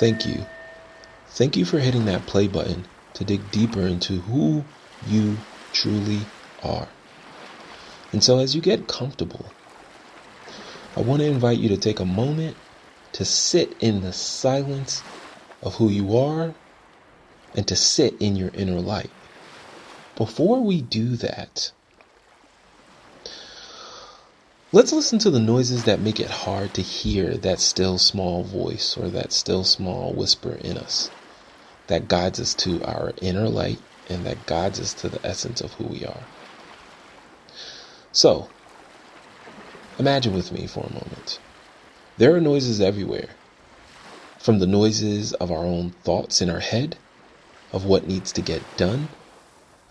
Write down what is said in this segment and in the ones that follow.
Thank you. Thank you for hitting that play button to dig deeper into who you truly are. And so as you get comfortable, I want to invite you to take a moment to sit in the silence of who you are and to sit in your inner light. Before we do that, let's listen to the noises that make it hard to hear that still small voice or that still small whisper in us that guides us to our inner light and that guides us to the essence of who we are. So, imagine with me for a moment. There are noises everywhere, from the noises of our own thoughts in our head, of what needs to get done,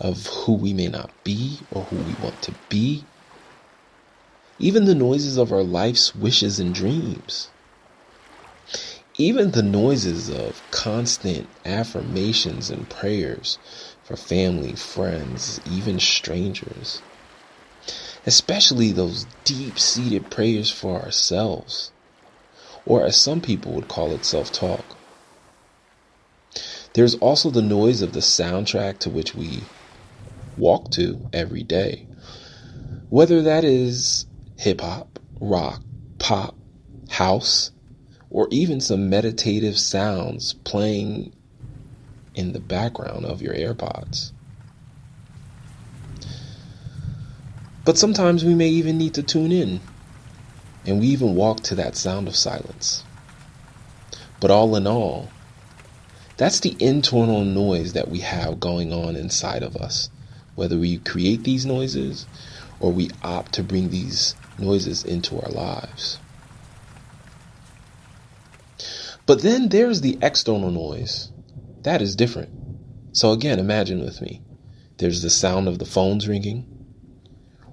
of who we may not be or who we want to be, even the noises of our life's wishes and dreams, even the noises of constant affirmations and prayers for family, friends, even strangers, especially those deep-seated prayers for ourselves, or as some people would call it, self-talk. There's also the noise of the soundtrack to which we walk to every day, whether that is hip-hop, rock, pop, house, or even some meditative sounds playing in the background of your AirPods. But sometimes we may even need to tune in, and we even walk to that sound of silence. But all in all, that's the internal noise that we have going on inside of us, whether we create these noises or we opt to bring these noises into our lives. But then there's the external noise. That is different. So again, imagine with me. There's the sound of the phones ringing,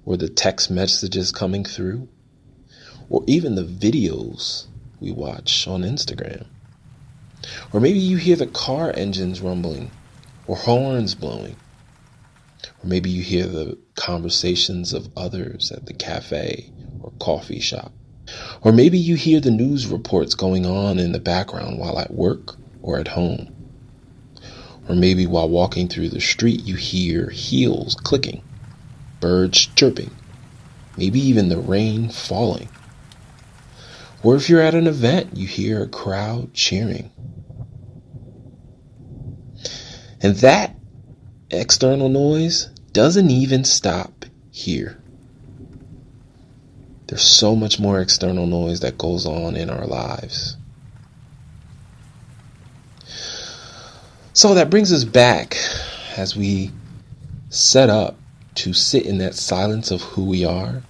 or the text messages coming through, or even the videos we watch on Instagram. Or maybe you hear the car engines rumbling or horns blowing. Or maybe you hear the conversations of others at the cafe or coffee shop. Or maybe you hear the news reports going on in the background while at work or at home. Or maybe while walking through the street you hear heels clicking, birds chirping, maybe even the rain falling. Or if you're at an event, you hear a crowd cheering. And that external noise doesn't even stop here. There's so much more external noise that goes on in our lives. So that brings us back as we set up to sit in that silence of who we are.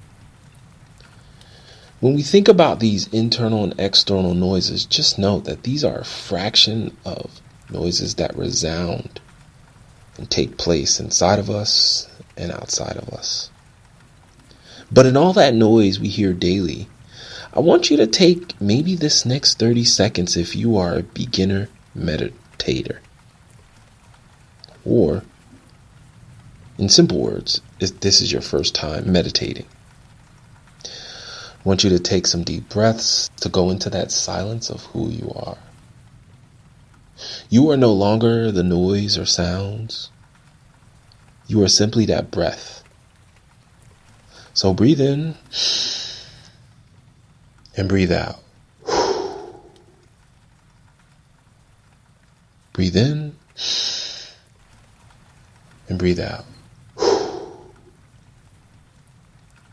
When we think about these internal and external noises, just note that these are a fraction of noises that resound and take place inside of us and outside of us. But in all that noise we hear daily, I want you to take maybe this next 30 seconds if you are a beginner meditator. Or, in simple words, if this is your first time meditating. I want you to take some deep breaths to go into that silence of who you are. You are no longer the noise or sounds. You are simply that breath. So breathe in and breathe out. Breathe in and breathe out.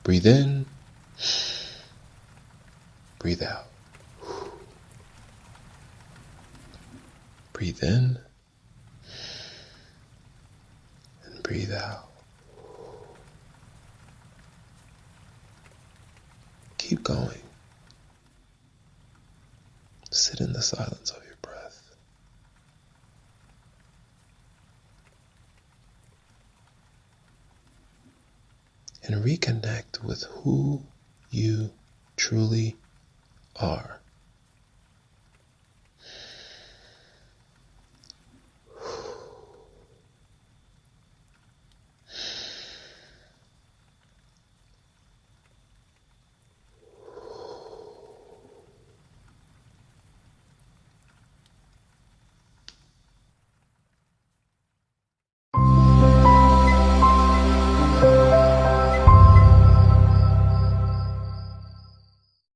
Breathe in. Breathe out. Breathe in and breathe out. Keep going. Sit in the silence of your breath. And reconnect with who you truly are.